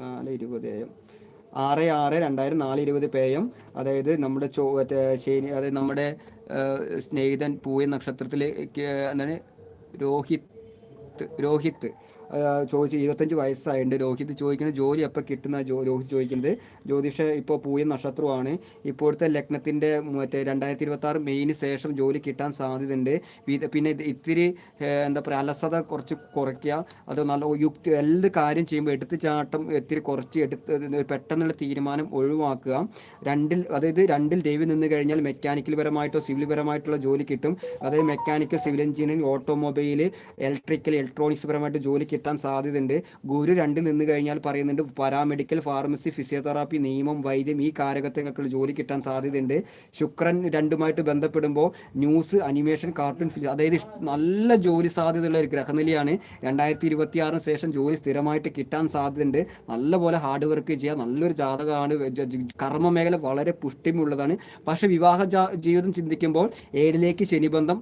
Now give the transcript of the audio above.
4:20 AM, 6/6/2000, 4:20 PM. അതായത് നമ്മുടെ ശനി, അതായത് നമ്മുടെ സ്നേഹിതൻ പൂയ നക്ഷത്രത്തിൽ എന്താണ് രോഹിത്ത് ചോദിച്ചു, 25 വയസ്സായിട്ടുണ്ട്. രോഹിത് ചോദിക്കുന്നത് ജോലി എപ്പോൾ കിട്ടുന്ന രോഹിത് ചോദിക്കുന്നത്. ജ്യോതിഷ ഇപ്പോൾ പൂയ നക്ഷത്രമാണ്. ഇപ്പോഴത്തെ ലഗ്നത്തിൻ്റെ 2026 മെയ്ന് ശേഷം ജോലി കിട്ടാൻ സാധ്യതയുണ്ട്. പിന്നെ ഇത്തിരി എന്താ പറയുക, അലസത കുറച്ച് കുറയ്ക്കുക. അത് നല്ല യുക്തി, എല്ലാ കാര്യം ചെയ്യുമ്പോൾ എടുത്തുചാട്ടം ഇത്തിരി കുറച്ച് പെട്ടെന്നുള്ള തീരുമാനം ഒഴിവാക്കുക. അതായത് രണ്ടിൽ ദൈവം നിന്ന് കഴിഞ്ഞാൽ മെക്കാനിക്കൽ പരമായിട്ടോ സിവിൽ പരമായിട്ടുള്ള ജോലി കിട്ടും. അതായത് mechanical, civil engineering, automobile, electrical, electronics പരമായിട്ട് ജോലി കിട്ടാൻ സാധ്യതയുണ്ട്. ഗുരു 2 നിന്ന് കഴിഞ്ഞാൽ പറയുന്നുണ്ട് പാരാമെഡിക്കൽ, ഫാർമസി, ഫിസിയോതെറാപ്പി, നിയമം, വൈദ്യം, ഈ കാരകത്വങ്ങൾക്ക് ജോലി കിട്ടാൻ സാധ്യതയുണ്ട്. ശുക്രൻ 2 ബന്ധപ്പെടുമ്പോൾ ന്യൂസ്, അനിമേഷൻ, കാർട്ടൂൺ, അതായത് നല്ല ജോലി സാധ്യതയുള്ള ഒരു ഗ്രഹനിലയാണ്. 2026 ശേഷം ജോലി സ്ഥിരമായിട്ട് കിട്ടാൻ സാധ്യതയുണ്ട്. നല്ലപോലെ ഹാർഡ് വർക്ക് ചെയ്യുക. നല്ലൊരു ജാതകമാണ്. കർമ്മ മേഖല വളരെ പുഷ്ടിമുള്ളതാണ്. പക്ഷെ വിവാഹ ജീവിതം ചിന്തിക്കുമ്പോൾ 7ലേക്ക് ശനിബന്ധം